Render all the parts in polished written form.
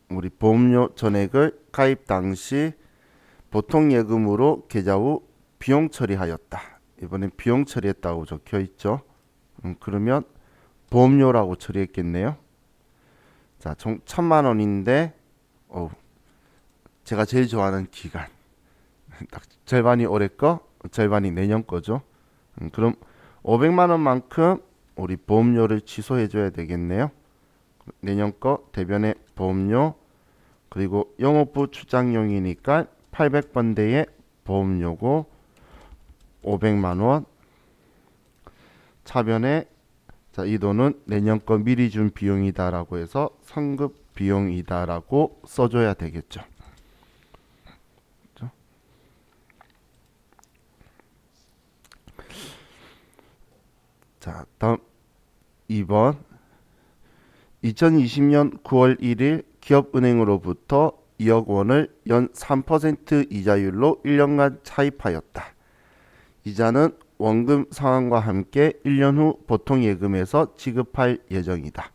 우리 보험료 전액을 가입 당시 보통 예금으로 계좌 후 비용 처리하였다. 이번엔 비용 처리했다고 적혀 있죠. 그러면 보험료라고 처리했겠네요. 자, 총 1,000만 원인데 제가 제일 좋아하는 기간. 딱 절반이 올해 거, 절반이 내년 거죠. 그럼 500만 원만큼 우리 보험료를 취소해 줘야 되겠네요. 내년 거 대변의 보험료 그리고 영업부 출장용이니까 800번대의 보험료고 500만 원 차변에 자, 이 돈은 내년 거 미리 준 비용이다라고 해서 선급 비용이다라고 써줘야 되겠죠. 그렇죠? 자, 다음 2번 2020년 9월 1일 기업은행으로부터 2억 원을 연 3% 이자율로 1년간 차입하였다. 이자는 원금 상환과 함께 1년 후 보통 예금에서 지급할 예정이다.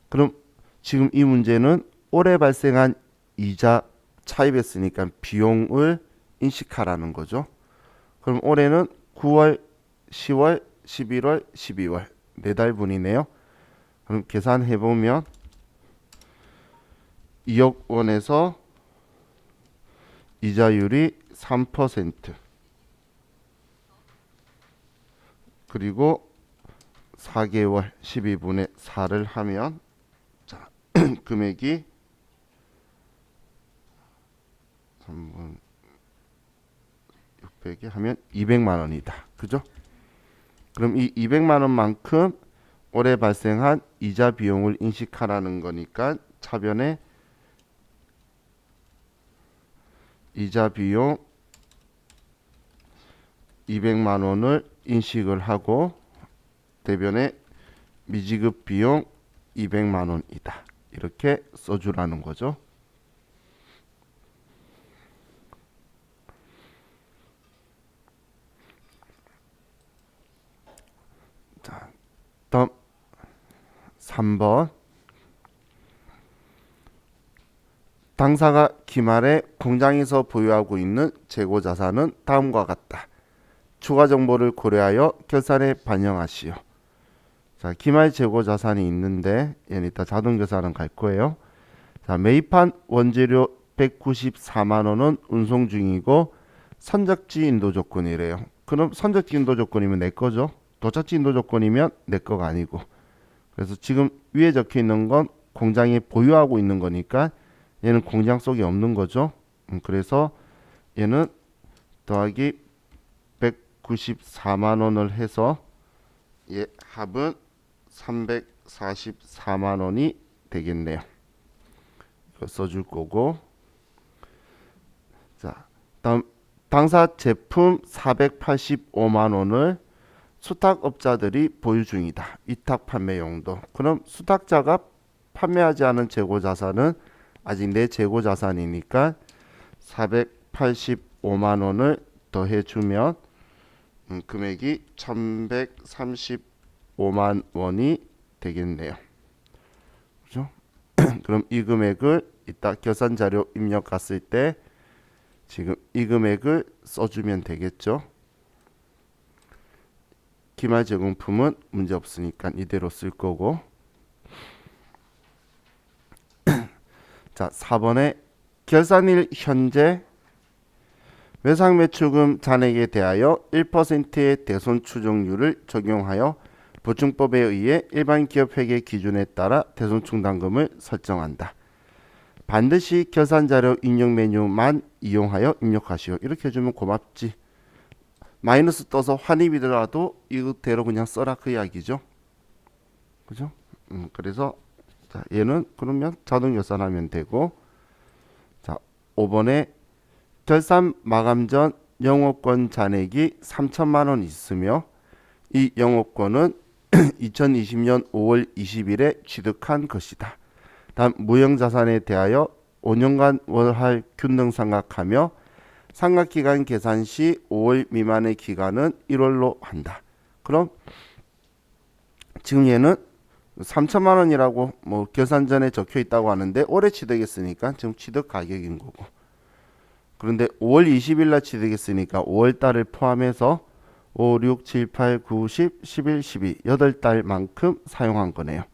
그럼 지금 이 문제는 올해 발생한 이자 차입했으니까 비용을 인식하라는 거죠. 그럼 올해는 9월, 10월, 11월, 12월 네 달분이네요. 그럼 계산해 보면 2억 원에서 이자율이 3% 그리고 4개월 12분의 4를 하면 자, 금액이 3분 600에 하면 200만 원이다. 그죠? 그럼 이 200만 원만큼 올해 발생한 이자 비용을 인식하라는 거니까 차변에 이자 비용 200만 원을 인식을 하고 대변에 미지급 비용 200만 원이다. 이렇게 써주라는 거죠. 자, 다음 3번 당사가 기말에 공장에서 보유하고 있는 재고 자산은 다음과 같다. 추가 정보를 고려하여 결산에 반영하시오. 자, 기말 재고 자산이 있는데 얘는 이따 자동 계산은 갈 거예요. 자, 매입한 원재료 194만 원은 운송 중이고 선적지 인도 조건이래요. 그럼 선적지 인도 조건이면 내 거죠. 도착지 인도 조건이면 내 거가 아니고. 그래서 지금 위에 적혀 있는 건 공장에 보유하고 있는 거니까 얘는 공장 속에 없는 거죠. 그래서 얘는 더하기 194만 원을 해서 얘 합은 344만 원이 되겠네요. 이거 써줄 거고. 자, 다음 당사 제품 485만 원을 수탁업자들이 보유 중이다. 위탁 판매 용도. 그럼 수탁자가 판매하지 않은 재고 자산은 아직 내 재고 자산이니까 485만 원을 더해 주면 금액이 1135만 원이 되겠네요. 그죠? 그럼 이 금액을 이따 결산 자료 입력 갔을 때 지금 이 금액을 써주면 되겠죠. 기말 제공품은 문제 없으니까 이대로 쓸 거고. 자, 4번에 결산일 현재 외상매출금 잔액에 대하여 1%의 대손 추정률을 적용하여 보증법에 의해 일반 기업 회계 기준에 따라 대손 충당금을 설정한다. 반드시 결산자료 입력 메뉴만 이용하여 입력하시오. 이렇게 해주면 고맙지. 마이너스 떠서 환입이더라도 이대로 그냥 써라 그 이야기죠. 그죠? 그래서 자, 얘는 그러면 자동 결산하면 되고. 자, 5번에 결산 마감 전 영업권 잔액이 3천만 원 있으며 이 영업권은 2020년 5월 20일에 취득한 것이다. 다음 무형자산에 대하여 5년간 월할 균등 상각하며 상각기간 계산 시 5월 미만의 기간은 1월로 한다. 그럼 지금 얘는 3천만 원이라고 뭐 계산 전에 적혀 있다고 하는데 올해 취득했으니까 지금 취득 가격인 거고. 그런데 5월 20일 날 취득했으니까 5월 달을 포함해서 5, 6, 7, 8, 9, 10, 11, 12 8달만큼 사용한 거네요.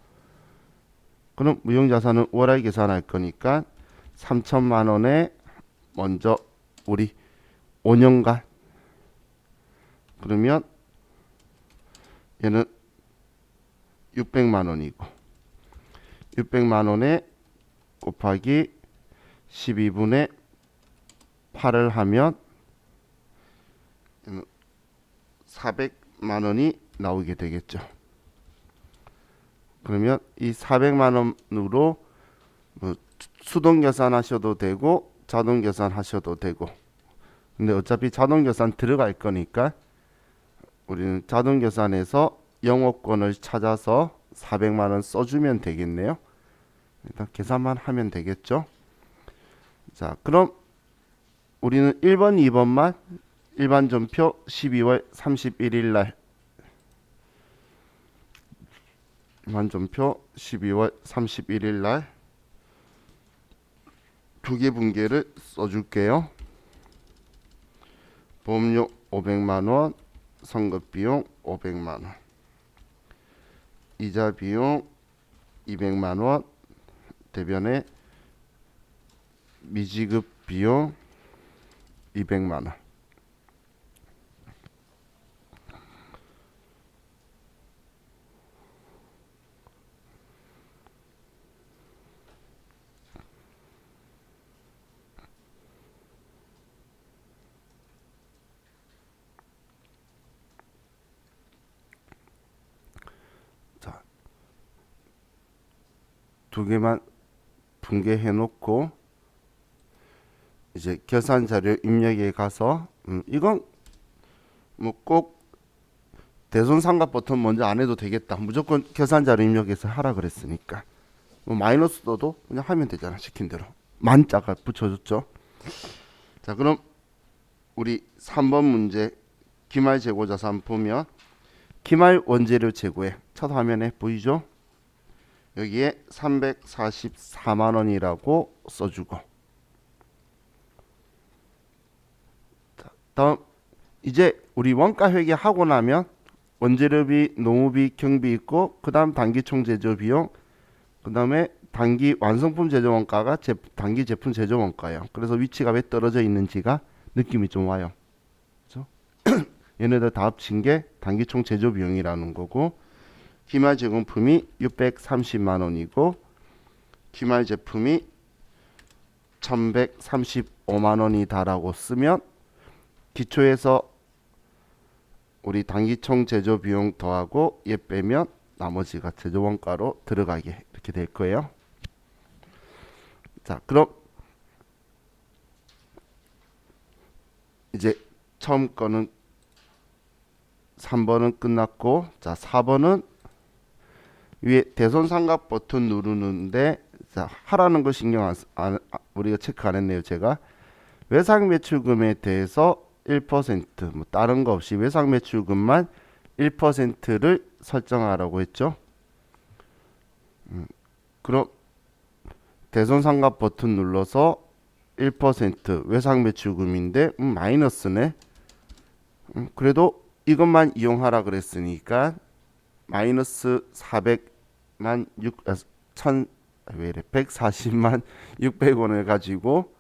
그럼 무형자산은 월할 계산할 거니까 3천만 원에 먼저 우리 5년간 그러면 얘는 600만 원이고 600만 원에 곱하기 12분의 8을 하면 400만 원이 나오게 되겠죠. 그러면 이 400만 원으로 뭐 수동 계산하셔도 되고 자동 계산하셔도 되고, 근데 어차피 자동 계산 들어갈 거니까 우리는 자동 계산에서 영업권을 찾아서 400만 원 써주면 되겠네요. 일단 계산만 하면 되겠죠. 자, 그럼 우리는 1번, 2번만 일반 전표 12월 31일 날 일반 전표 12월 31일 날 두 개 분계를 써줄게요. 보험료 500만 원, 선급 비용 500만 원, 이자 비용 200만 원, 대변에 미지급 비용 200만 원. 자, 두 개만 분개해 놓고 이제 계산 자료 입력에 가서 이건 뭐 꼭 대손상각 버튼 먼저 안 해도 되겠다. 무조건 계산 자료 입력해서 하라 그랬으니까 뭐 마이너스 떠도 그냥 하면 되잖아. 시킨 대로 만자가 붙여줬죠. 자, 그럼 우리 3번 문제 기말 재고 자산 보면 기말 원재료 재고에 첫 화면에 보이죠? 여기에 344만 원이라고 써주고, 자, 다음 이제 우리 원가 회계하고 나면 원재료비, 노무비, 경비 있고 그 다음 단기총 제조 비용, 그 다음에 단기 완성품 제조 원가가 단기 제품 제조 원가예요. 그래서 위치가 왜 떨어져 있는지가 느낌이 좀 와요. 그렇죠? 얘네들 다 합친 게 단기총 제조 비용이라는 거고, 기말 제공품이 630만 원이고 기말 제품이 1135만 원이다라고 쓰면 기초에서 우리 단기총 제조 비용 더하고 얘 빼면 나머지가 제조 원가로 들어가게 이렇게 될 거예요. 자, 그럼 이제 처음 거는 3번은 끝났고, 자 4번은 위에 대손상각 버튼 누르는데, 자 하라는 거 신경 우리가 체크 안 했네요. 제가 외상 매출금에 대해서 1%, 뭐 다른 거 없이 외상 매출금만 1%를 설정하라고 했죠. 그럼 대손상각 버튼 눌러서 1% 외상 매출금인데 마이너스네. 그래도 이것만 이용하라 그랬으니까 마이너스 400만 6 1000 왜 이래 140만 600원을 가지고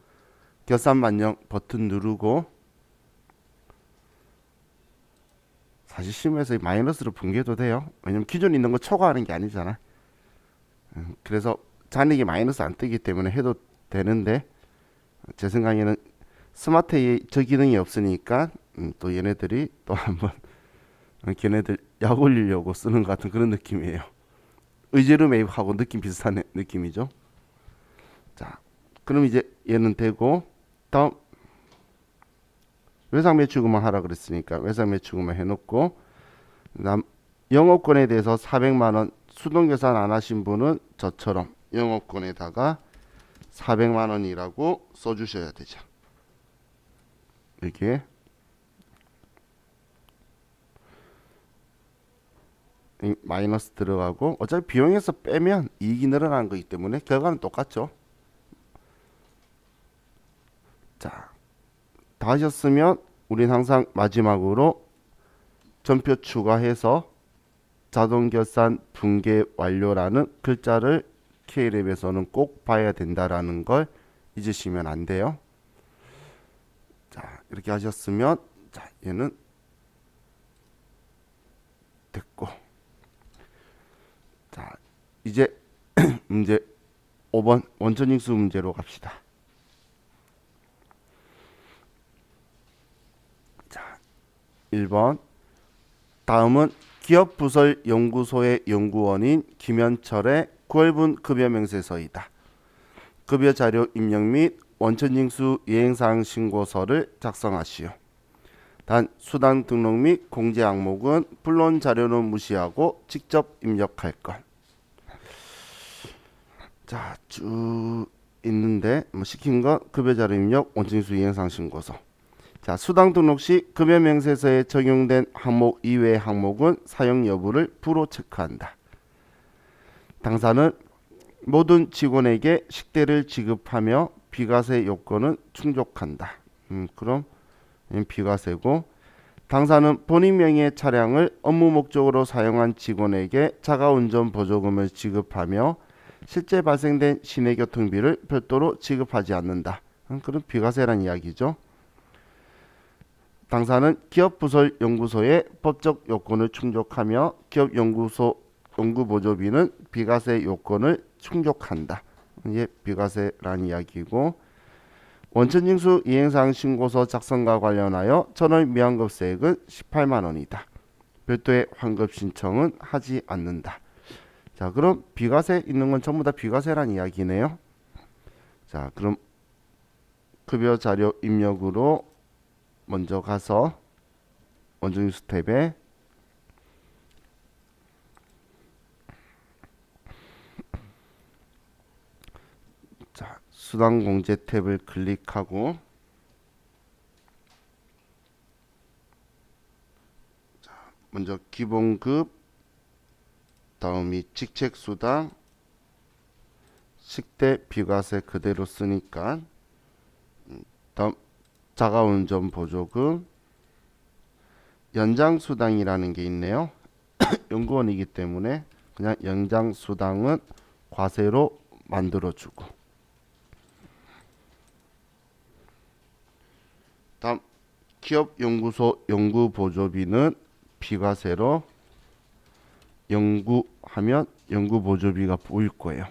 결산 만령 버튼 누르고, 사실 실무에서 마이너스로 분개도 돼요. 왜냐면 기존에 있는 거 초과하는 게 아니잖아. 그래서 잔액이 마이너스 안 뜨기 때문에 해도 되는데, 제 생각에는 스마트에 저 기능이 없으니까 또 얘네들이 또 한번 걔네들 약 올리려고 쓰는 것 같은 그런 느낌이에요. 의제로 매입하고 느낌 비슷한 느낌이죠. 자, 그럼 이제 얘는 되고, 다음 외상 매출금만 하라 그랬으니까 외상 매출금만 해놓고, 그다음 영업권에 대해서 400만 원 수동 계산 안 하신 분은 저처럼 영업권에다가 400만 원이라고 써주셔야 되죠. 이렇게. 마이너스 들어가고 어차피 비용에서 빼면 이익이 늘어나는 거기 때문에 결과는 똑같죠. 자, 다 하셨으면 우린 항상 마지막으로 전표 추가해서 자동결산 붕괴 완료라는 글자를 K랩에서는 꼭 봐야 된다라는 걸 잊으시면 안 돼요. 자, 이렇게 하셨으면 자, 얘는 됐고. 자, 이제 문제 5번 원천징수 문제로 갑시다. 자, 1번. 다음은 기업부설 연구소의 연구원인 김현철의 9월분 급여명세서이다. 급여자료 입력 및 원천징수 이행사항 신고서를 작성하시오. 단 수당 등록 및 공제 항목은 불론 자료는 무시하고 직접 입력할 것. 자, 쭉 있는데 시킨 건 급여자료 입력, 원천징수 이행사항 신고서. 자, 수당 등록 시 급여명세서에 적용된 항목 이외의 항목은 사용 여부를 부로 체크한다. 당사는 모든 직원에게 식대를 지급하며 비과세 요건은 충족한다. 그럼 비과세고, 당사는 본인 명의의 차량을 업무 목적으로 사용한 직원에게 자가운전 보조금을 지급하며 실제 발생된 시내교통비를 별도로 지급하지 않는다. 그럼 비과세란 이야기죠. 당사는 기업부설 연구소의 법적 요건을 충족하며 기업연구소 연구보조비는 비과세 요건을 충족한다. 이게 비과세라는 이야기고, 원천징수 이행사항 신고서 작성과 관련하여 전월 미환급세액은 18만 원이다. 별도의 환급 신청은 하지 않는다. 자, 그럼 비과세 있는 건 전부 다 비과세란 이야기네요. 자, 그럼 급여 자료 입력으로 먼저 가서 원천징수 탭에 자, 수당 공제 탭을 클릭하고 자, 먼저 기본급, 다음이 직책수당, 식대 비과세 그대로 쓰니까 다음 자가운전 보조금, 연장수당이라는 게 있네요. 연구원이기 때문에 그냥 연장수당은 과세로 만들어주고, 다음 기업연구소 연구보조비는 비과세로 연구하면 연구보조비가 보일 거예요.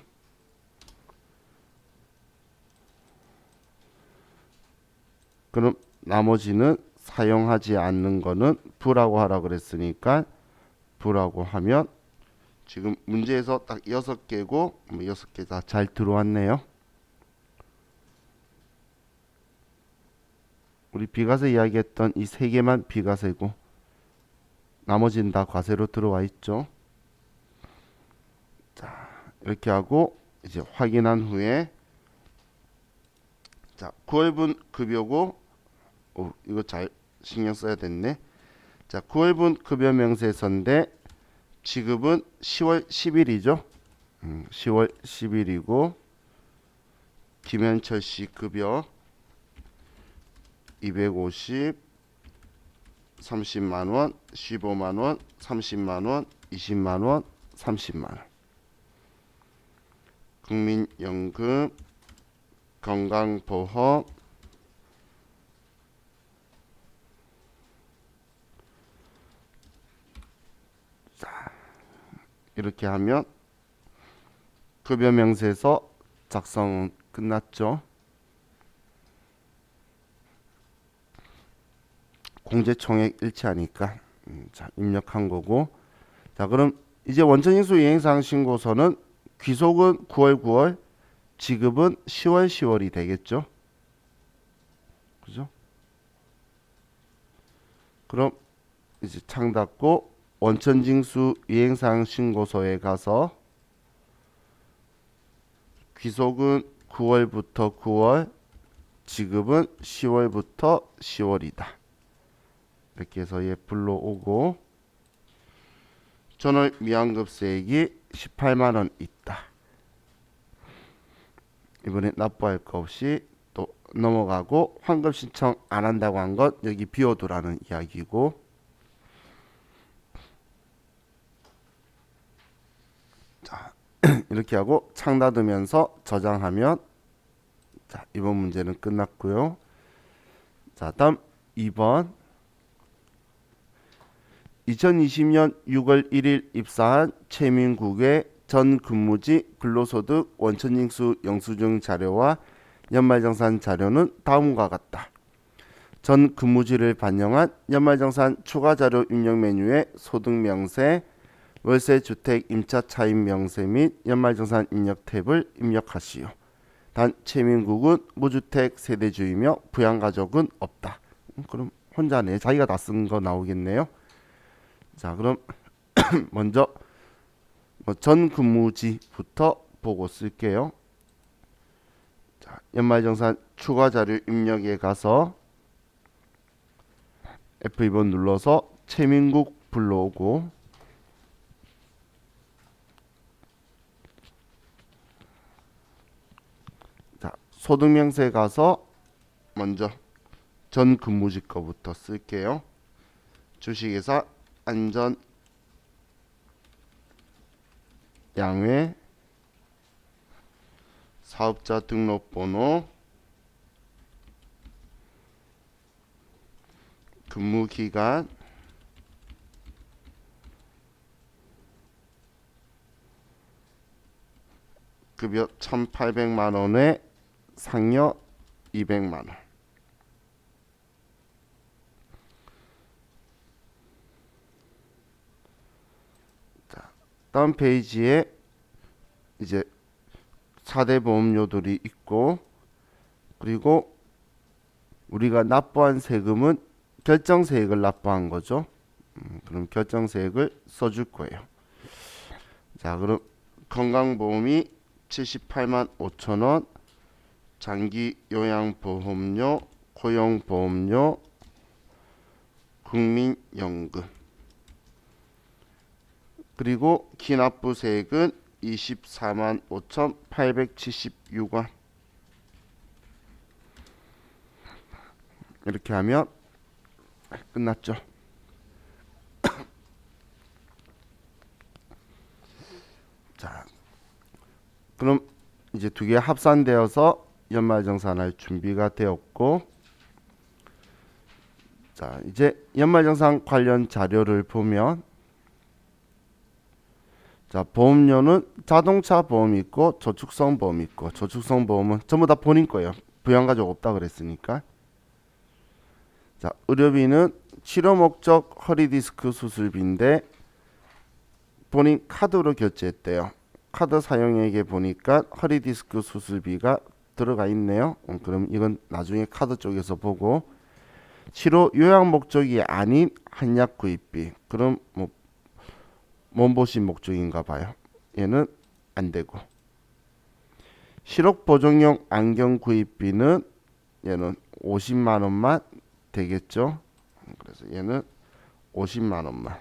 그럼 나머지는 사용하지 않는 거는 부라고 하라 그랬으니까 부라고 하면 지금 문제에서 딱 6개고 6개 다 잘 들어왔네요. 우리 비과세 이야기했던 이 3개만 비과세고 나머지는 다 과세로 들어와 있죠. 자, 이렇게 하고 이제 확인한 후에 자, 9월분 급여고 이거 잘 신경 써야 됐네. 자, 9월분 급여 명세서인데 지급은 10월 10일이죠. 10월 10일이고 김현철 씨 급여 250, 30만 원, 15만 원, 30만 원, 20만 원, 30만 원. 국민연금, 건강보험, 자, 이렇게 하면 급여 명세서 작성은 끝났죠. 공제총액 일치하니까 자, 입력한 거고. 자, 그럼 이제 원천징수 이행사항 신고서는 귀속은 9월, 지급은 10월 되겠죠. 그죠? 그럼 이제 창 닫고 원천징수 이행사항 신고서에 가서 귀속은 9월부터 9월, 지급은 10월부터 10월이다. 이렇게 해서 얘 불러오고 전월 미환급세액이 18만 원 있다. 이번에 납부할 거 없이 또 넘어가고 환급 신청 안 한다고 한 것 여기 비워두라는 이야기고, 자 이렇게 하고 창 닫으면서 저장하면, 자 이번 문제는 끝났고요. 자 다음 2번 2020년 6월 1일 입사한 최민국의 전 근무지 근로소득 원천징수 영수증 자료와 연말정산 자료는 다음과 같다. 전 근무지를 반영한 연말정산 추가 자료 입력 메뉴에 소득 명세, 월세 주택 임차 차입 명세 및 연말정산 입력 탭을 입력하시오. 단 최민국은 무주택 세대주이며 부양가족은 없다. 그럼 혼자네, 자기가 다 쓴 거 나오겠네요. 자 그럼 먼저 전 근무지부터 보고 쓸게요. 자, 연말정산 추가 자료 입력에 가서 F2번 눌러서 최민국 불러오고, 자 소득명세에 가서 먼저 전 근무지 거부터 쓸게요. 주식회사 안전 양회 사업자 등록번호 근무기간 급여 1,800만 원에 상여 200만 원. 자, 다음 페이지에 이제 4대 보험료들이 있고, 그리고 우리가 납부한 세금은 결정세액을 납부한 거죠. 그럼 결정세액을 써줄 거예요. 자 그럼 건강보험이 78만 5천 원, 장기 요양보험료, 고용보험료, 국민연금, 그리고 기납부세액은 24만 5,876원. 이렇게 하면 끝났죠. 자, 그럼 이제 두 개 합산되어서 연말정산할 준비가 되었고, 자 이제 연말정산 관련 자료를 보면, 자 보험료는 자동차 보험이 있고 저축성 보험이 있고, 저축성 보험은 전부 다 본인 거예요. 부양가족 없다 그랬으니까. 자 의료비는 치료 목적 허리디스크 수술비인데 본인 카드로 결제했대요. 카드 사용액에 보니까 허리디스크 수술비가 들어가 있네요. 그럼 이건 나중에 카드 쪽에서 보고, 치료 요양 목적이 아닌 한약 구입비, 그럼 뭐 몸보신 목적인가 봐요. 얘는 안 되고, 시력 보정용 안경 구입비는 얘는 50만 원만 되겠죠. 그래서 얘는 50만 원만.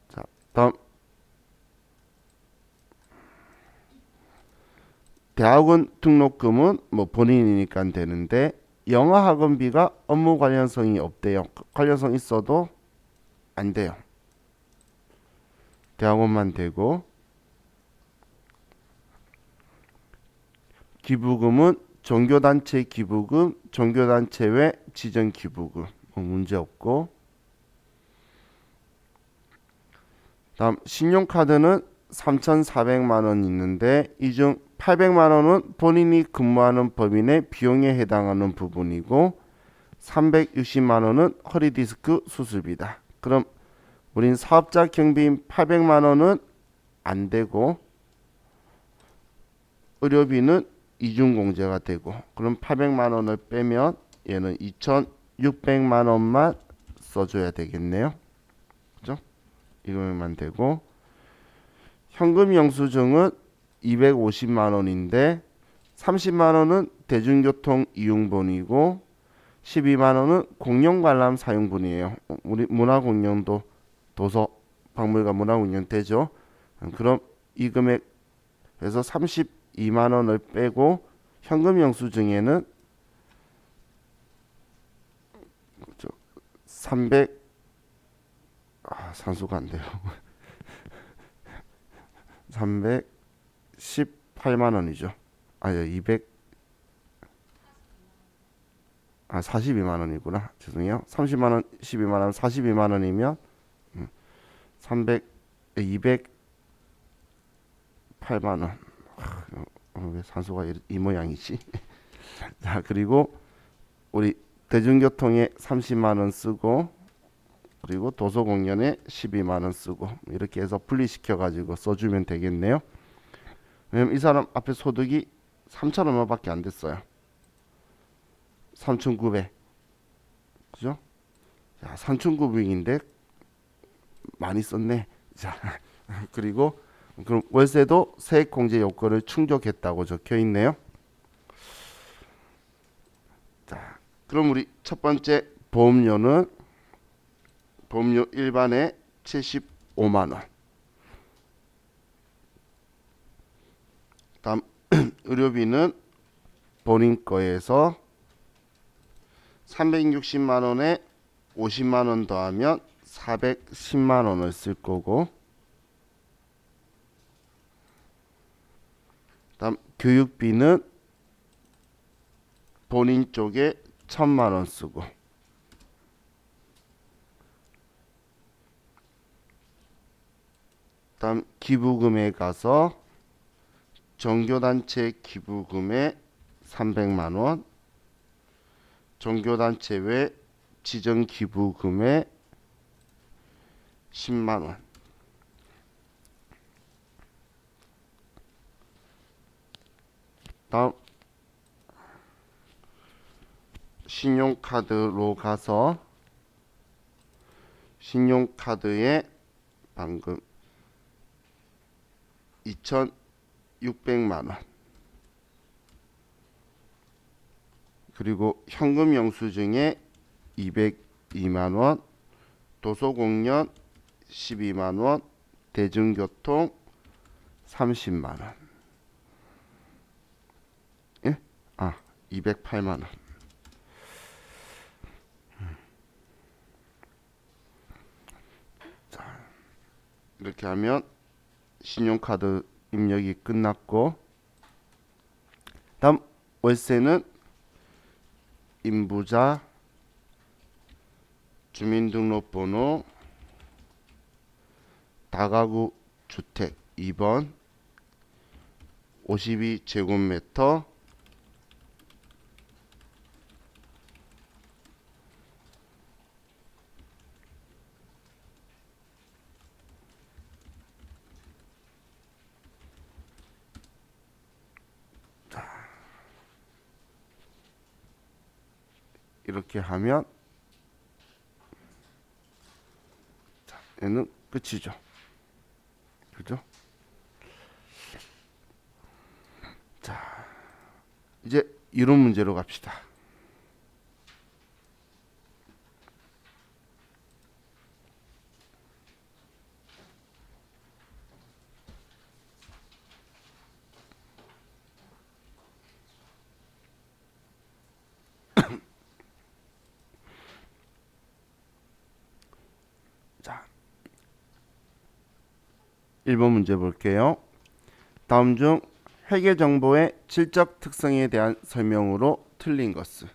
자, 다음 대학원 등록금은 뭐 본인이니까 되는데, 영어 학원비가 업무 관련성이 없대요. 관련성 있어도 안 돼요. 대학원만 되고, 기부금은 종교단체 기부금, 종교단체 외 지정 기부금, 뭐 문제 없고, 다음 신용카드는 3,400만 원 있는데 이 중 800만 원은 본인이 근무하는 법인의 비용에 해당하는 부분이고, 360만 원은 허리디스크 수술비다. 그럼 우린 사업자 경비인 800만 원은 안 되고, 의료비는 이중공제가 되고, 그럼 800만 원을 빼면 얘는 2,600만 원만 써줘야 되겠네요. 그죠? 이거만 되고, 현금 영수증은 250만 원인데 30만 원은 대중교통 이용분이고 12만 원은 공룡관람 사용분이에요. 우리 문화공연도 도서 박물관 문화공연 되죠. 그럼 이 금액에서 32만 원을 빼고 현금 영수증에는 300 산수가 안 돼요. 318만 원이죠. 42만 원이구나. 죄송해요. 30만 원, 12만 원, 42만 원이면 300 208만 원. 왜 산수가 이 모양이지? 자, 그리고 우리 대중교통에 30만 원 쓰고 그리고 도서공연에 12만 원 쓰고 이렇게 해서 분리시켜 가지고 써주면 되겠네요. 왜냐면 이 사람 앞에 소득이 3천 얼마밖에 안 됐어요. 3,900. 그죠? 자, 3,900인데 많이 썼네. 자, 그리고 그럼 월세도 세액공제 요건을 충족했다고 적혀 있네요. 자, 그럼 우리 첫 번째 보험료는 보험료 일반에 75만 원. 다음 의료비는 본인 거에서 360만 원에 50만 원 더하면 410만 원을 쓸 거고, 다음 교육비는 본인 쪽에 1000만 원 쓰고, 다음 기부금에 가서 종교단체 기부금에 300만 원, 종교단체 외 지정 기부금에 10만 원. 다음 신용카드로 가서 신용카드에 방금 2,600만 원. 그리고 현금 영수증에 202만 원, 도서공연 12만 원, 대중교통 30만 원. 예? 208만 원. 자, 이렇게 하면 신용카드 입력이 끝났고, 다음 월세는 임부자, 주민등록번호, 다가구 주택 2번, 52제곱미터, 이렇게 하면 자, 얘는 끝이죠. 그죠? 자, 이제 이론 문제로 갑시다. 자, 1번 문제 볼게요. 다음 중 회계 정보의 질적 특성에 대한 설명으로 틀린 것은?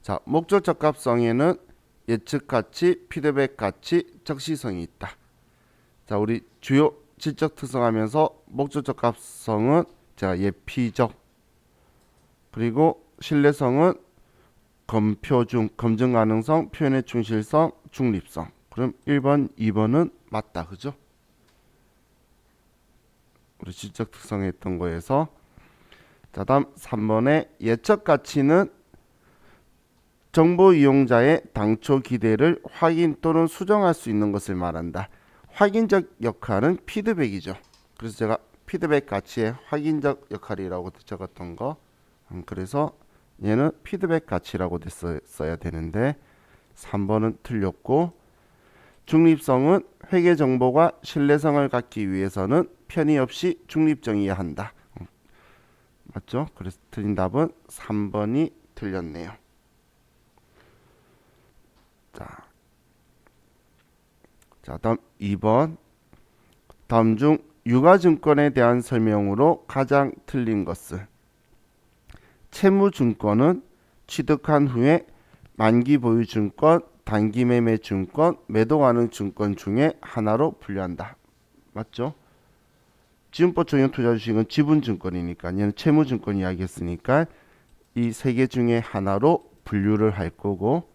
자, 목적 적합성에는 예측 가치, 피드백 가치, 적시성이 있다. 자, 우리 주요 질적 특성 하면서 목적 적합성은 제가 예피적, 그리고 신뢰성은 검표중, 검증 가능성, 표현의 충실성, 중립성. 그럼 1번, 2번은 맞다. 그죠? 우리 질적 특성에 있던 거에서. 자, 다음 3번에 예측 가치는 정보 이용자의 당초 기대를 확인 또는 수정할 수 있는 것을 말한다. 확인적 역할은 피드백이죠. 그래서 제가 피드백 가치의 확인적 역할이라고 적었던 거. 그래서 얘는 피드백 가치라고 써야 되는데 3번은 틀렸고, 중립성은 회계 정보가 신뢰성을 갖기 위해서는 편의 없이 중립적이어야 한다. 맞죠? 그래서 틀린 답은 3번이 틀렸네요. 자, 다음 2번. 다음 중 유가증권에 대한 설명으로 가장 틀린 것은? 채무증권은 취득한 후에 만기 보유 증권, 단기 매매 증권, 매도 가능 증권 중에 하나로 분류한다. 맞죠? 지분법 적용 투자 주식은 지분증권이니까 얘는 채무증권 이야기했으니까 이 세 개 중에 하나로 분류를 할 거고,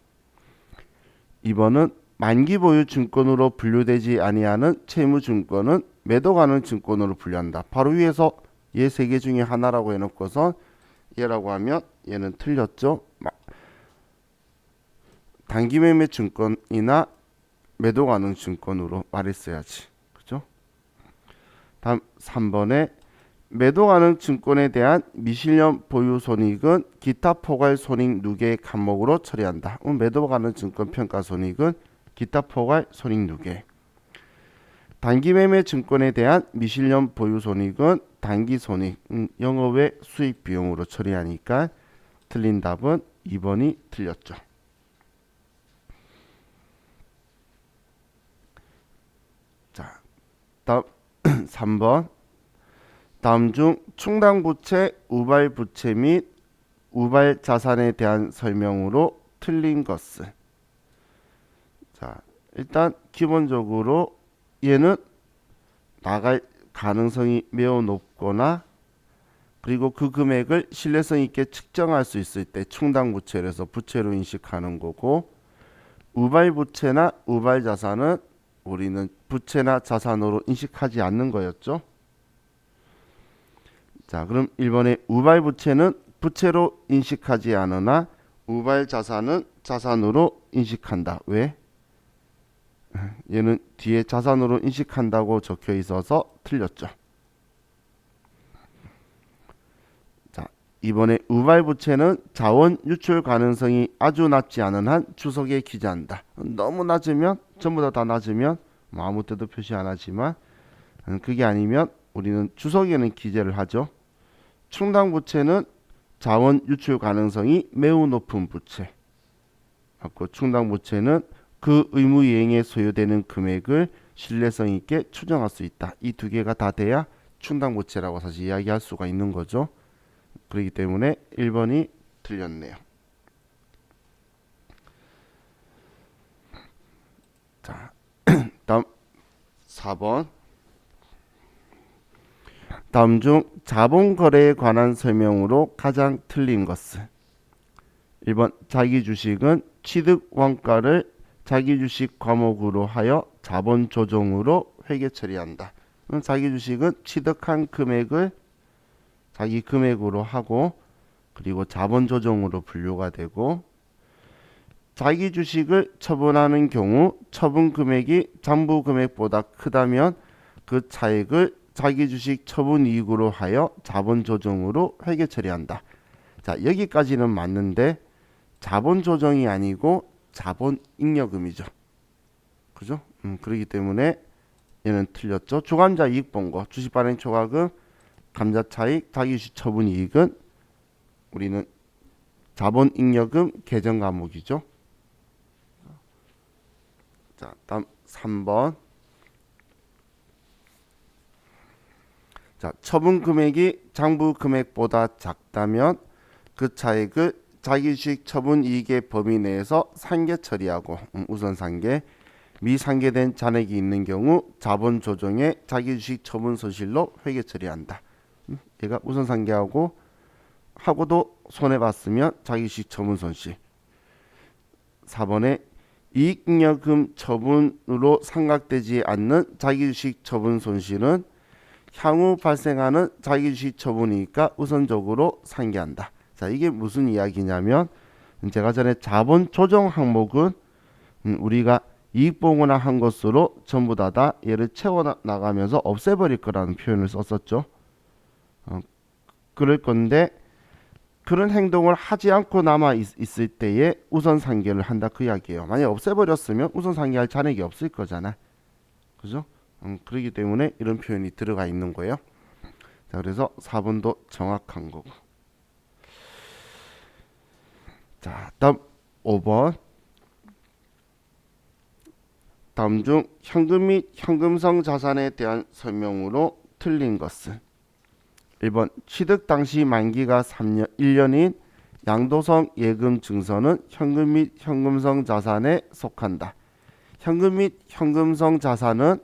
2번은 만기 보유 증권으로 분류되지 아니하는 채무증권은 매도 가능 증권으로 분류한다. 바로 위에서 얘 세 개 중에 하나라고 해놓고서 얘라고 하면 얘는 틀렸죠. 단기 매매 증권이나 매도 가능 증권으로 말했어야지. 그죠? 다음 3번에 매도 가능 증권에 대한 미실현 보유 손익은 기타 포괄 손익 누계 항목으로 처리한다. 매도 가능 증권 평가 손익은 기타 포괄 손익 누계. 단기 매매 증권에 대한 미실현 보유 손익은 단기 손익, 영업외 수익 비용으로 처리하니까 틀린 답은 2번이 틀렸죠. 자, 다음 3번. 다음 중 충당 부채, 우발 부채 및 우발 자산에 대한 설명으로 틀린 것은? 자, 일단 기본적으로 얘는 나갈 가능성이 매우 높거나 그리고 그 금액을 신뢰성 있게 측정할 수 있을 때 충당 부채라서 부채로 인식하는 거고, 우발 부채나 우발 자산은 우리는 부채나 자산으로 인식하지 않는 거였죠. 자, 그럼 1번의 우발 부채는 부채로 인식하지 않으나 우발 자산은 자산으로 인식한다. 왜? 얘는 뒤에 자산으로 인식한다고 적혀 있어서 틀렸죠. 자, 이번에 우발 부채는 자원 유출 가능성이 아주 낮지 않은 한 주석에 기재한다. 너무 낮으면, 전부 다 낮으면 아무 때도 표시 안 하지만, 그게 아니면 우리는 주석에는 기재를 하죠. 충당 부채는 자원 유출 가능성이 매우 높은 부채. 충당 부채는 그 의무 이행에 소요되는 금액을 신뢰성 있게 추정할 수 있다. 이 두 개가 다 돼야 충당 부채라고 사실 이야기할 수가 있는 거죠. 그렇기 때문에 1번이 틀렸네요. 자, 다음 4번. 다음 중 자본 거래에 관한 설명으로 가장 틀린 것은? 1번 자기 주식은 취득 원가를 자기 주식 과목으로 하여 자본 조정으로 회계 처리한다. 자기 주식은 취득한 금액을 자기 금액으로 하고 그리고 자본 조정으로 분류가 되고, 자기 주식을 처분하는 경우 처분 금액이 장부 금액보다 크다면 그 차액을 자기 주식 처분 이익으로 하여 자본 조정으로 회계 처리한다. 자, 여기까지는 맞는데 자본 조정이 아니고 자본 잉여금이죠. 그죠? 그렇기 때문에 얘는 틀렸죠. 주관자 이익 본거, 주식 발행 초과금, 감자 차익, 자기 주식 처분 이익은 우리는 자본 잉여금 계정 과목이죠. 자, 다음 3번. 자, 처분 금액이 장부 금액보다 작다면 그 차액을 자기 주식 처분 이익의 범위 내에서 상계 처리하고, 우선 상계, 미상계된 잔액이 있는 경우 자본 조정에 자기 주식 처분 손실로 회계 처리한다. 얘가 우선 상계하고 하고도 손해 봤으면 자기 주식 처분 손실. 4번에 이익잉여금 처분으로 상각되지 않는 자기 주식 처분 손실은 향후 발생하는 자기 주식 처분이니까 우선적으로 상계한다. 자, 이게 무슨 이야기냐면 제가 전에 자본 조정 항목은 우리가 이익 보거나 한 것으로 전부 다 얘를 채워 나가면서 없애버릴 거라는 표현을 썼었죠. 그럴 건데 그런 행동을 하지 않고 남아 있을 때에 우선 상계를 한다 그 이야기예요. 만약 없애버렸으면 우선 상계할 잔액이 없을 거잖아. 그죠? 그렇기 때문에 이런 표현이 들어가 있는 거예요. 자, 그래서 4번도 정확한 거고. 자, 다음 5번. 다음 중 현금 및 현금성 자산에 대한 설명으로 틀린 것은 1번 취득 당시 만기가 1년인 양도성 예금 증서는 현금 및 현금성 자산에 속한다. 현금 및 현금성 자산은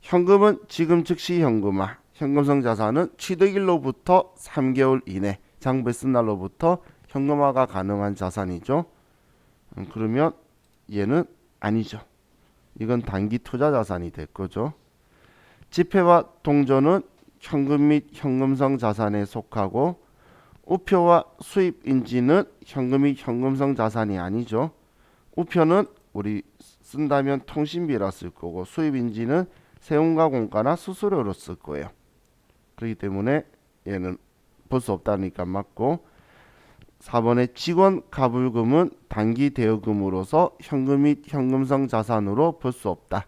현금은 지금 즉시 현금화, 현금성 자산은 취득일로부터 3개월 이내 장부에 쓴 날로부터 현금화가 가능한 자산이죠. 그러면 얘는 아니죠. 이건 단기 투자 자산이 될 거죠. 지폐와 동전은 현금 및 현금성 자산에 속하고 우표와 수입인지는 현금 및 현금성 자산이 아니죠. 우표는 우리 쓴다면 통신비라 쓸 거고 수입인지는 세금과 공과나 수수료로 쓸 거예요. 그렇기 때문에 얘는 볼 수 없다니까 맞고 4번의 직원 가불금은 단기 대여금으로서 현금 및 현금성 자산으로 볼 수 없다.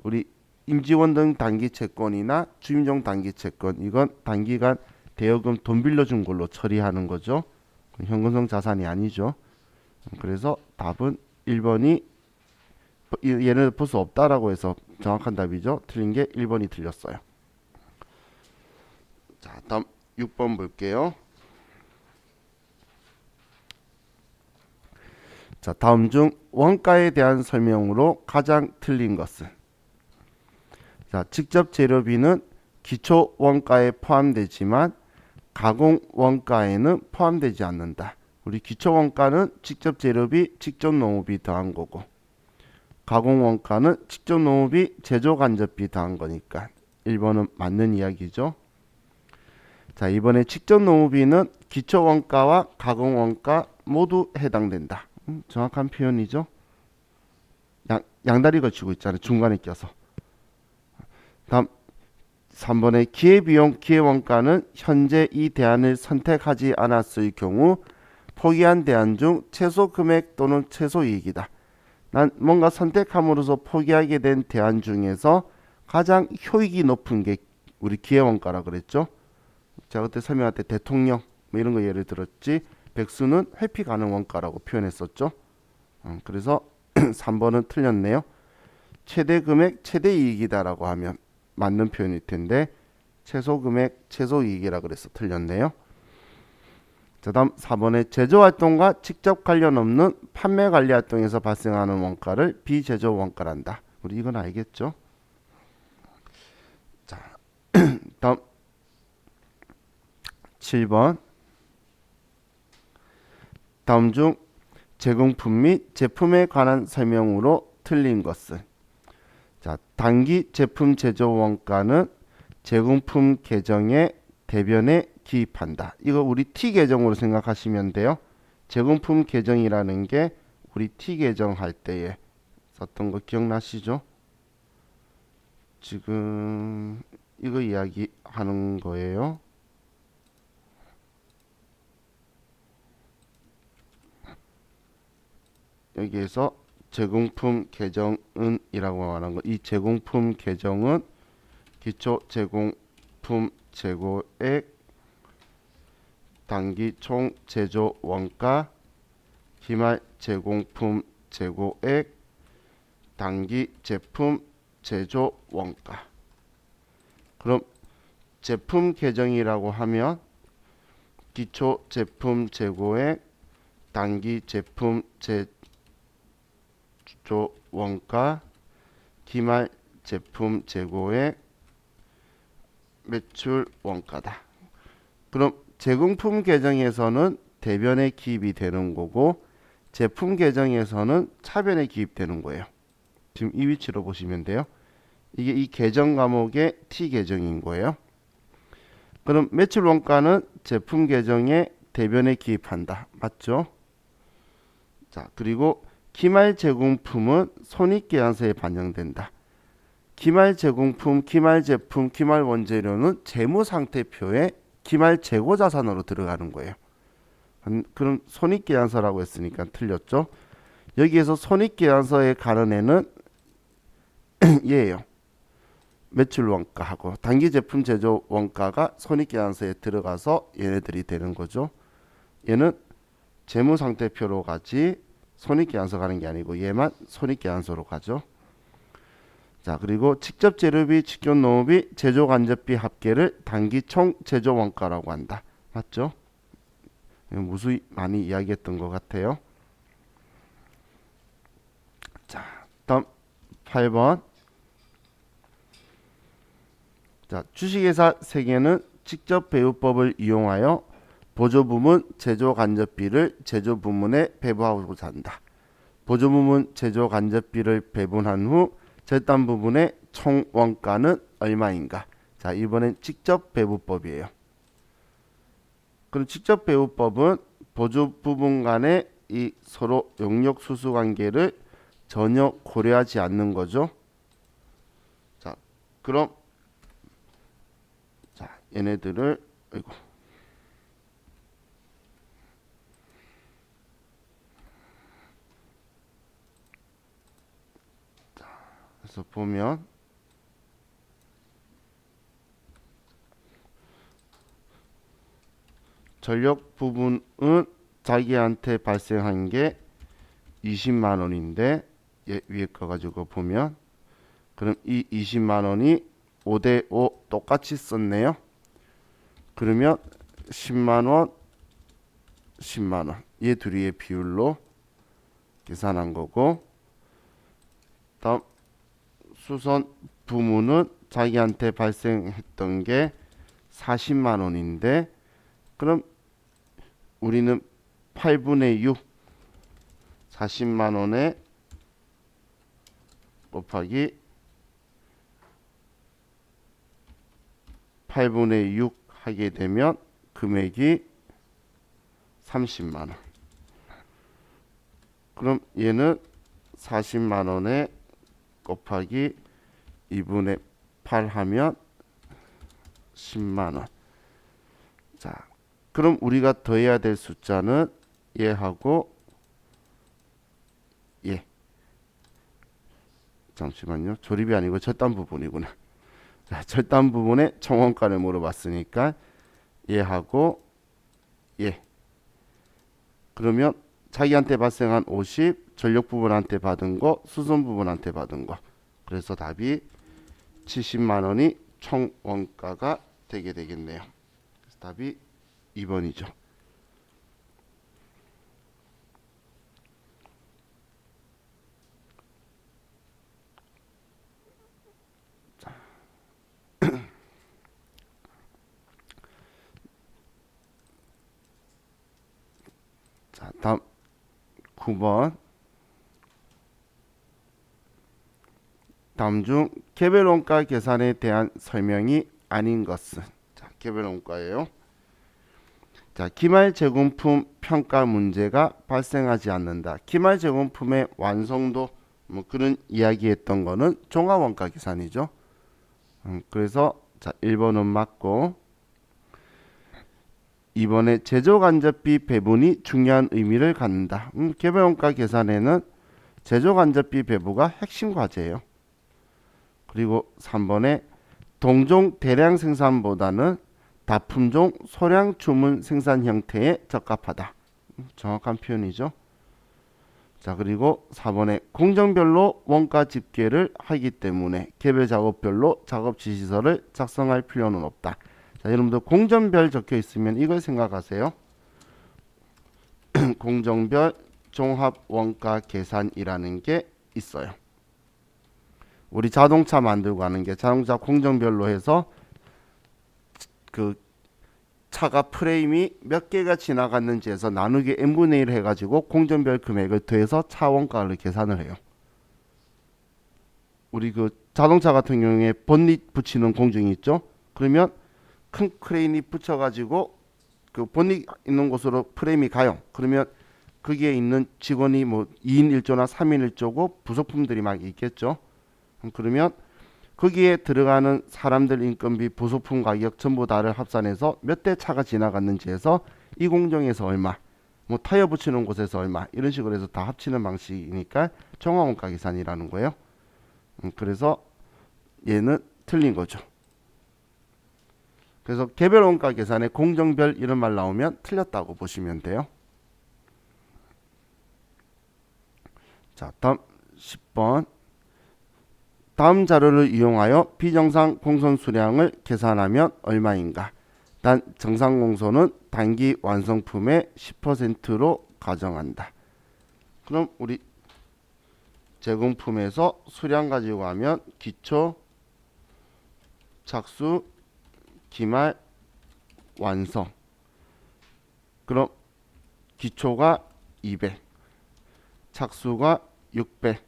우리 임직원 등 단기 채권이나 주임종 단기 채권 이건 단기간 대여금 돈 빌려준 걸로 처리하는 거죠. 현금성 자산이 아니죠. 그래서 답은 1번이 얘는 볼 수 없다라고 해서 정확한 답이죠. 틀린 게 1번이 틀렸어요. 자, 다음 6번 볼게요. 자, 다음 중 원가에 대한 설명으로 가장 틀린 것은 자, 직접 재료비는 기초 원가에 포함되지만 가공 원가에는 포함되지 않는다. 우리 기초 원가는 직접 재료비, 직접 농업비 더한 거고 가공 원가는 직접 농업비, 제조 간접비 더한 거니까 1번은 맞는 이야기죠. 자, 이번에 직접 농업비는 기초 원가와 가공 원가 모두 해당된다. 정확한 표현이죠. 양다리 걸치고 있잖아요. 중간에 껴서. 다음 3번의 기회비용 기회원가는 현재 이 대안을 선택하지 않았을 경우 포기한 대안 중 최소 금액 또는 최소 이익이다. 난 뭔가 선택함으로써 포기하게 된 대안 중에서 가장 효익이 높은 게 우리 기회원가라 그랬죠. 제가 그때 설명할 때 대통령 뭐 이런 거 예를 들었지. 백수는 회피 가능 원가라고 표현했었죠. 그래서 3번은 틀렸네요. 최대 금액 최대 이익이다라고 하면 맞는 표현일 텐데 최소 금액 최소 이익이라 그래서 틀렸네요. 자, 다음 4번에 제조활동과 직접 관련 없는 판매 관리 활동에서 발생하는 원가를 비제조 원가란다. 우리 이건 알겠죠? 자, 다음 7번. 다음 중 제공품 및 제품에 관한 설명으로 틀린 것은 자, 단기 제품 제조 원가는 제공품 계정의 대변에 기입한다. 이거 우리 T 계정으로 생각하시면 돼요. 제공품 계정이라는 게 우리 T 계정 할 때에 썼던 거 기억나시죠? 지금 이거 이야기하는 거예요. 여기에서 제공품 계정은 이라고 말하는 거. 이 제공품 계정은 기초 제공품 재고액 단기 총 제조 원가 기말 제공품 재고액 단기 제품 제조 원가. 그럼 제품 계정이라고 하면 기초 제품 재고액 단기 제품 제조 원가 기말 제품 재고액 매출 원가다. 그럼 제공품 계정에서는 대변에 기입이 되는 거고 제품 계정에서는 차변에 기입되는 거예요. 지금 이 위치로 보시면 돼요. 이게 이 계정 과목의 T 계정인 거예요. 그럼 매출 원가는 제품 계정에 대변에 기입한다. 맞죠? 자, 그리고 기말 제공품은 손익계산서에 반영된다. 기말 제공품, 기말 제품, 기말 원재료는 재무상태표에 기말 재고자산으로 들어가는 거예요. 그럼 손익계산서라고 했으니까 틀렸죠. 여기에서 손익계산서에 가는 애는 얘예요. 매출 원가하고 단기 제품 제조 원가가 손익계산서에 들어가서 얘네들이 되는 거죠. 얘는 재무상태표로 가지 손익계산서 가는 게 아니고 얘만 손익계산서로 가죠. 자, 그리고 직접 재료비, 직접 노무비, 제조 간접비 합계를 단기 총 제조 원가라고 한다. 맞죠? 무수히 많이 이야기했던 것 같아요. 자, 다음 8번. 자, 주식회사 세계는 직접 배분법을 이용하여 보조부문 제조 간접비를 제조 부문에 배분하고자 한다. 보조부문 제조 간접비를 배분한 후 절단 부분의 총 원가는 얼마인가? 자, 이번엔 직접 배분법이에요. 그럼 직접 배분법은 보조 부분 간의 이 서로 용역 수수 관계를 전혀 고려하지 않는 거죠. 자, 그럼 자, 얘네들을 아이고. 자, 그래서 보면 전력 부분은 자기한테 발생한 게 20만 원인데 위에 거 가지고 보면 그럼 이 20만 원이 5대5 똑같이 썼네요. 그러면 10만 원, 10만 원. 얘 둘이의 비율로 계산한 거고, 다음 수선 부문은 자기한테 발생했던 게 40만 원인데 그럼 우리는 8분의 6 40만 원에 곱하기 8분의 6 하게 되면 금액이 30만 원. 그럼 얘는 40만 원에 곱하기 2분의 8 하면 10만 원. 자, 그럼 우리가 더해야 될 숫자는 얘하고 얘. 잠시만요. 조립이 아니고 절단 부분이구나. 자, 절단 부분의 총원가를 물어봤으니까 얘하고 얘. 그러면 자기한테 발생한 50, 전력 부분한테 받은 거, 수선 부분한테 받은 거. 그래서 답이 70만 원이 총 원가가 되게 되겠네요. 그래서 답이 2번이죠. 자, 다음 9번. 다음 중 개별 원가 계산에 대한 설명이 아닌 것은? 자, 개별 원가예요. 자, 기말 제공품 평가 문제가 발생하지 않는다. 기말 제공품의 완성도 뭐 그런 이야기했던 거는 종합 원가 계산이죠. 그래서 자, 1번은 맞고 2번에 제조 간접비 배분이 중요한 의미를 갖는다. 개별 원가 계산에는 제조 간접비 배분가 핵심 과제예요. 그리고 3번에 동종 대량 생산보다는 다품종 소량 주문 생산 형태에 적합하다. 정확한 표현이죠. 자, 그리고 4번에 공정별로 원가 집계를 하기 때문에 개별 작업별로 작업 지시서를 작성할 필요는 없다. 자, 여러분들 공정별 적혀 있으면 이걸 생각하세요. 공정별 종합 원가 계산이라는 게 있어요. 우리 자동차 만들고 하는 게 자동차 공정별로 해서 그 차가 프레임이 몇 개가 지나갔는지 해서 나누기 n분의 1 해가지고 공정별 금액을 더해서 차 원가를 계산을 해요. 우리 그 자동차 같은 경우에 본닛 붙이는 공정이 있죠. 그러면 큰 크레인이 붙여가지고 그 본닛 있는 곳으로 프레임이 가요. 그러면 거기에 있는 직원이 뭐 2인 1조나 3인 1조고 부속품들이 막 있겠죠. 그러면 거기에 들어가는 사람들 인건비, 부속품 가격 전부 다를 합산해서 몇 대 차가 지나갔는지 해서 이 공정에서 얼마, 뭐 타이어 붙이는 곳에서 얼마 이런 식으로 해서 다 합치는 방식이니까 종합원가 계산이라는 거예요. 그래서 얘는 틀린 거죠. 그래서 개별 원가 계산에 공정별 이런 말 나오면 틀렸다고 보시면 돼요. 자, 다음 10번. 다음 자료를 이용하여 비정상 공선 수량을 계산하면 얼마인가? 단 정상 공소는 단기 완성품의 10%로 가정한다. 그럼 우리 제공품에서 수량 가지고 하면 기초, 착수, 기말, 완성. 그럼 기초가 200, 착수가 600,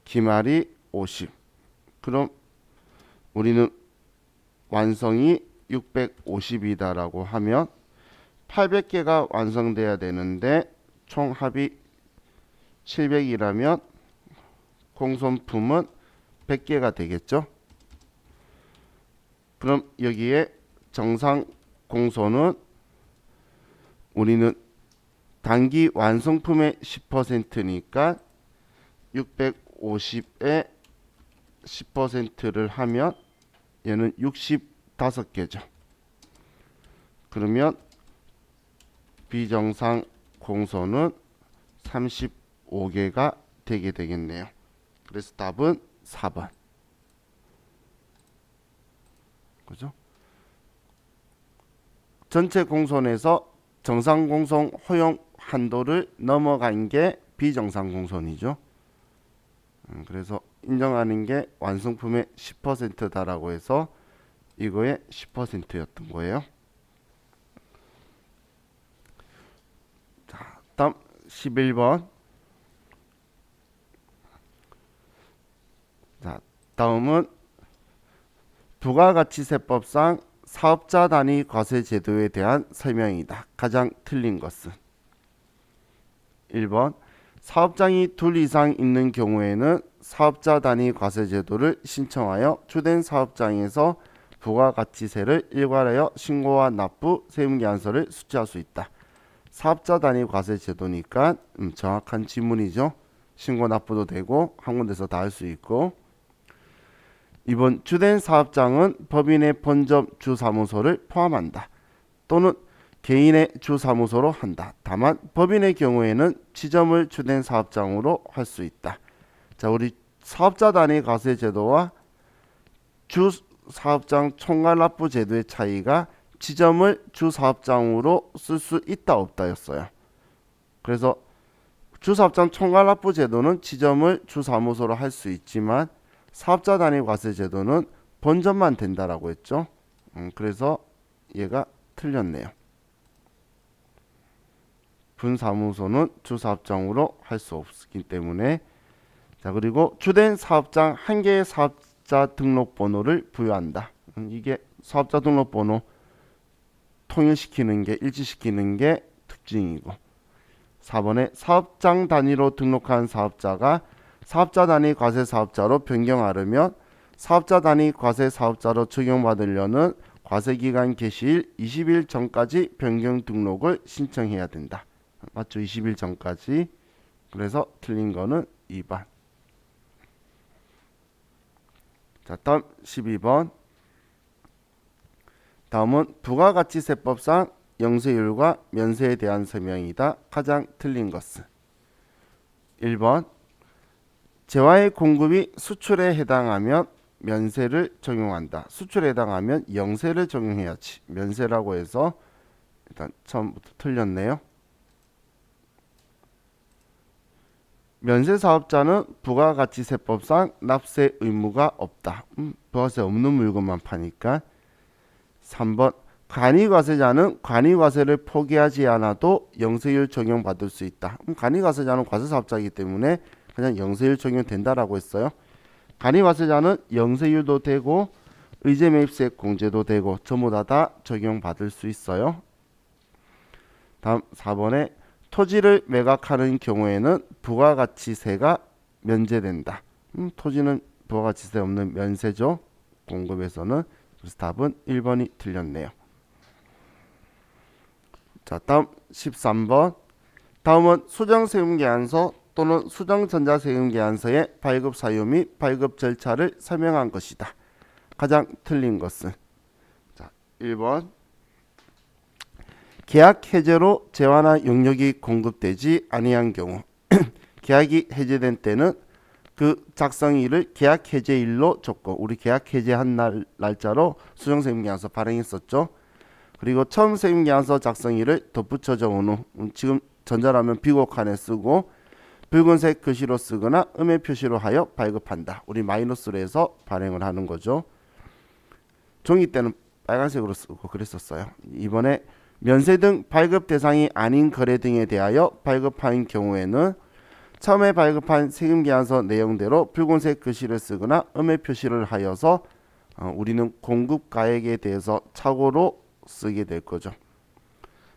기말이 50. 그럼 우리는 완성이 650이다라고 하면 800개가 완성돼야 되는데 총 합이 700이라면 공손품은 100개가 되겠죠. 그럼 여기에 정상 공소는 우리는 단기 완성품의 10%니까 650에 10%를 하면 얘는 65개죠. 그러면 비정상 공소는 35개가 되게 되겠네요. 그래서 답은 4번. 그죠? 전체 공손에서 정상 공손 허용 한도를 넘어간 게 비정상 공손이죠. 그래서 인정하는 게 완성품의 10%다라고 해서 이거의 10%였던 거예요. 자, 다음 11번. 자, 다음은 부가가치세법상 사업자 단위 과세 제도에 대한 설명이다. 가장 틀린 것은 1번 사업장이 둘 이상 있는 경우에는 사업자 단위 과세 제도를 신청하여 주된 사업장에서 부가가치세를 일괄하여 신고와 납부, 세무계산서를 수취할 수 있다. 사업자 단위 과세 제도니까 정확한 지문이죠. 신고 납부도 되고 한 군데서 다 할 수 있고. 이번 주된 사업장은 법인의 본점 주사무소를 포함한다. 또는 개인의 주사무소로 한다. 다만 법인의 경우에는 지점을 주된 사업장으로 할 수 있다. 자, 우리 사업자 단위 과세 제도와 주사업장 총괄납부 제도의 차이가 지점을 주사업장으로 쓸 수 있다 없다였어요. 그래서 주사업장 총괄납부 제도는 지점을 주사무소로 할 수 있지만 사업자 단위 과세 제도는 본점만 된다라고 했죠. 그래서 얘가 틀렸네요. 분사무소는 주사업장으로 할 수 없기 때문에. 자, 그리고 주된 사업장 한 개의 사업자 등록번호를 부여한다. 이게 사업자 등록번호 통일시키는 게, 일치시키는 게 특징이고. 4번에 사업장 단위로 등록한 사업자가 사업자 단위 과세 사업자로 변경하려면 사업자 단위 과세 사업자로 적용받으려는 과세기간 개시일 20일 전까지 변경 등록을 신청해야 된다. 맞죠? 20일 전까지. 그래서 틀린 거는 2번. 자, 다음 12번. 다음은 부가가치세법상 영세율과 면세에 대한 설명이다. 가장 틀린 것은 1번 재화의 공급이 수출에 해당하면 면세를 적용한다. 수출에 해당하면 영세를 적용해야지. 면세라고 해서 일단 처음부터 틀렸네요. 면세 사업자는 부가가치세법상 납세 의무가 없다. 부가세 없는 물건만 파니까. 3번 간이과세자는 간이과세를 포기하지 않아도 영세율 적용받을 수 있다. 간이과세자는 과세사업자이기 때문에 그냥 영세율 적용된다라고 했어요. 간이과세자는 영세율도 되고 의제매입세 공제도 되고 전부 다 적용받을 수 있어요. 다음 4번에 토지를 매각하는 경우에는 부가가치세가 면제된다. 토지는 부가가치세 없는 면세죠. 공급에서는. 그래서 답은 1번이 틀렸네요. 자, 다음 13번. 다음은 수정세금계약서 또는 수정전자세금계약서의 발급 사유 및 발급 절차를 설명한 것이다. 가장 틀린 것은 자, 1번 계약 해제로 재화나 용역이 공급되지 아니한 경우 계약이 해제된 때는 그 작성일을 계약 해제일로 적고 우리 계약 해제한 날짜로 수정세금계약서 발행했었죠. 그리고 처음 세금계약서 작성일을 덧붙여 적은 후 지금 전자라면 비곡칸에 쓰고 붉은색 글씨로 쓰거나 음의 표시로 하여 발급한다. 우리 마이너스로 해서 발행을 하는 거죠. 종이 때는 빨간색으로 쓰고 그랬었어요. 이번에 면세 등 발급 대상이 아닌 거래 등에 대하여 발급한 경우에는 처음에 발급한 세금계약서 내용대로 붉은색 글씨를 쓰거나 음의 표시를 하여서 우리는 공급가액에 대해서 착오로 쓰게 될 거죠.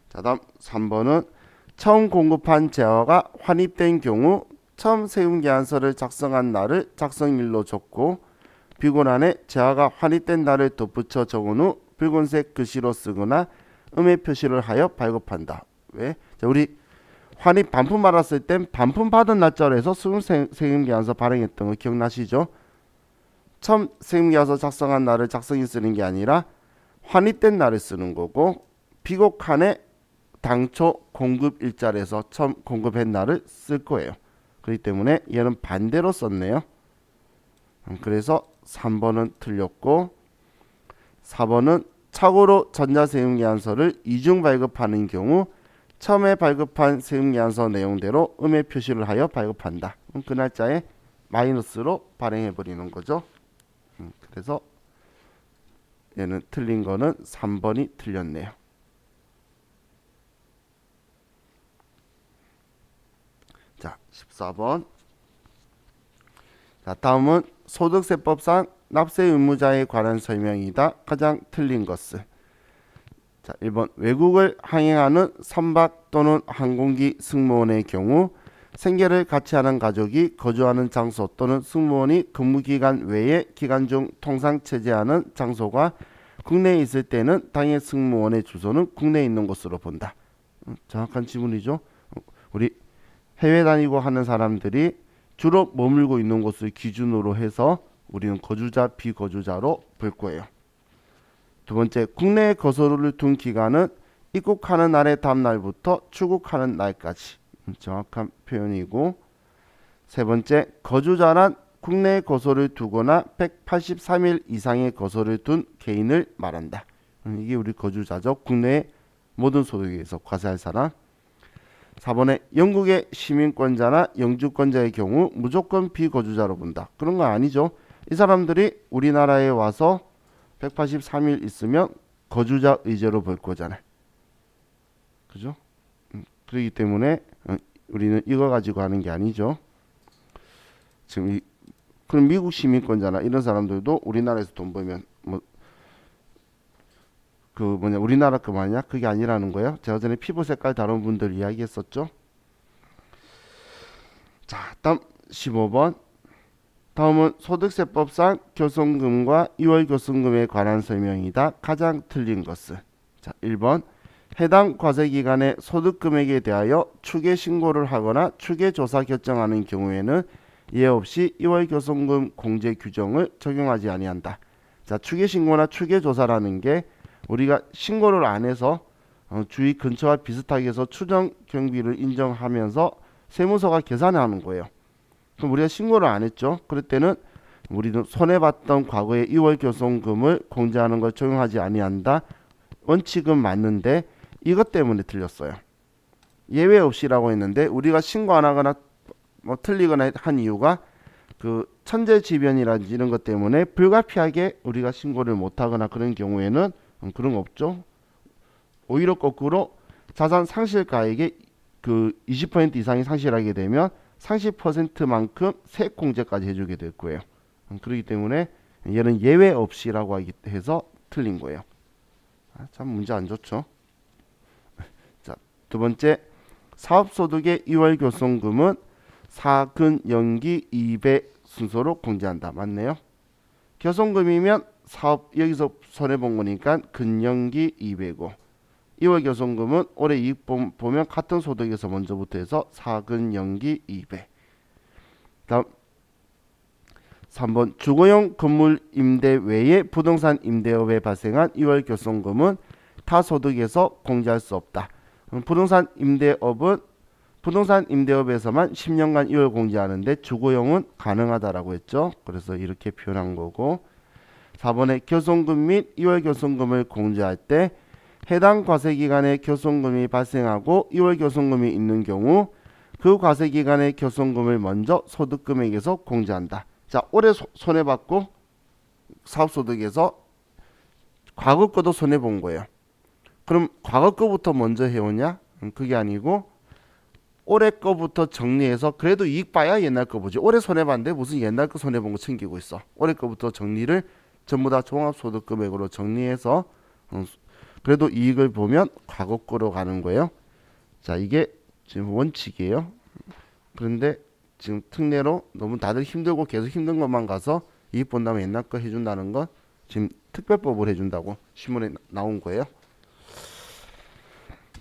자, 다음 3번은 처음 공급한 재화가 환입된 경우 처음 세금계약서를 작성한 날을 작성일로 적고 비곤안에 재화가 환입된 날을 덧붙여 적은 후 붉은색 글씨로 쓰거나 음의 표시를 하여 발급한다. 왜? 자, 우리 환입 반품 받았을 땐 반품 받은 날짜로 해서 세금계약서 발행했던 거 기억나시죠? 처음 세금계약서 작성한 날을 작성일 쓰는 게 아니라 환입된 날을 쓰는 거고 비곡칸에 당초 공급 일자리에서 처음 공급한 날을 쓸 거예요. 그렇기 때문에 얘는 반대로 썼네요. 그래서 3번은 틀렸고 4번은 착오로 전자세금계약서를 이중 발급하는 경우 처음에 발급한 세금계약서 내용대로 음의 표시를 하여 발급한다. 그 날짜에 마이너스로 발행해버리는 거죠. 그래서 얘는 틀린 거는 3번이 틀렸네요. 자, 14번. 자, 다음은 소득세법상 납세 의무자에 관한 설명이다. 가장 틀린 것은 자, 1번 외국을 항해하는 선박 또는 항공기 승무원의 경우 생계를 같이 하는 가족이 거주하는 장소 또는 승무원이 근무기간 외에 기간 중 통상 체제하는 장소가 국내에 있을 때는 당해 승무원의 주소는 국내에 있는 곳으로 본다. 정확한 지문이죠. 우리 해외 다니고 하는 사람들이 주로 머물고 있는 곳을 기준으로 해서 우리는 거주자, 비거주자로 볼 거예요. 두 번째, 국내에 거소를 둔 기간은 입국하는 날의 다음 날부터 출국하는 날까지. 정확한 표현이고, 세 번째, 거주자란 국내에 거소를 두거나 183일 이상의 거소를 둔 개인을 말한다. 이게 우리 거주자죠. 국내의 모든 소득에서 과세할 사람. 4번에 영국의 시민권자나 영주권자의 경우 무조건 비거주자로 본다. 그런 건 아니죠. 이 사람들이 우리나라에 와서 183일 있으면 거주자 의제로 볼 거잖아요. 그죠? 그렇기 때문에 우리는 이거 가지고 하는 게 아니죠. 지금 그럼 미국 시민권자나 이런 사람들도 우리나라에서 돈 벌면 우리나라 그만이야? 그게 아니라는 거예요. 제가 전에 피부 색깔 다른 분들 이야기했었죠. 자, 다음 15번. 다음은 소득세법상 교손금과 2월 교손금에 관한 설명이다. 가장 틀린 것은 자, 1번 해당 과세기간의 소득금액에 대하여 추계신고를 하거나 추계조사 결정하는 경우에는 이해 없이 2월 교손금 공제 규정을 적용하지 아니한다. 자, 추계신고나 추계조사라는 게 우리가 신고를 안 해서 주위 근처와 비슷하게 해서 추정 경비를 인정하면서 세무서가 계산하는 거예요. 그럼 우리가 신고를 안 했죠. 그럴 때는 우리는 손해봤던 과거의 2월 교손금을 공제하는 걸 적용하지 아니한다. 원칙은 맞는데 이것 때문에 틀렸어요. 예외 없이라고 했는데 우리가 신고 안 하거나 틀리거나 한 이유가 그 천재지변이라든지 이런 것 때문에 불가피하게 우리가 신고를 못 하거나 그런 경우에는 그런 거 없죠. 오히려 거꾸로 자산 상실가액의 그 20% 이상이 상실하게 되면 30%만큼 세액 공제까지 해주게 될 거예요. 그렇기 때문에 얘는 예외 없이라고 해서 틀린 거예요. 참 문제 안 좋죠. 자, 두 번째 사업소득의 2월 교손금은 사근 연기 2배 순서로 공제한다. 맞네요. 교손금이면 사업 여기서 손해본 거니까 근연기 2배고 2월 교손금은 올해 이익 보면 같은 소득에서 먼저부터 해서 사근연기 2배. 다음 3번 주거용 건물 임대 외에 부동산 임대업에 발생한 2월 교손금은 타 소득에서 공제할 수 없다. 부동산 임대업에서만 10년간 2월 공제하는데 주거용은 가능하다라고 했죠. 그래서 이렇게 표현한 거고 4번에 교손금 및 2월 교손금을 공제할 때 해당 과세기간에 교손금이 발생하고 2월 교손금이 있는 경우 그 과세기간의 교손금을 먼저 소득금액에서 공제한다. 자, 올해 손해봤고 사업소득에서 과거 거도 손해본 거예요. 그럼 과거 거부터 먼저 해오냐? 그게 아니고 올해 거부터 정리해서 그래도 이익 봐야 옛날 거 보지. 올해 손해봤는데 무슨 옛날 거 손해본 거 챙기고 있어. 올해 거부터 정리를 전부 다 종합소득금액으로 정리해서 그래도 이익을 보면 과거 거로 가는 거예요. 자, 이게 지금 원칙이에요. 그런데 지금 특례로 너무 다들 힘들고 계속 힘든 것만 가서 이익 본다면 옛날 거 해준다는 건 지금 특별법을 해준다고 신문에 나온 거예요.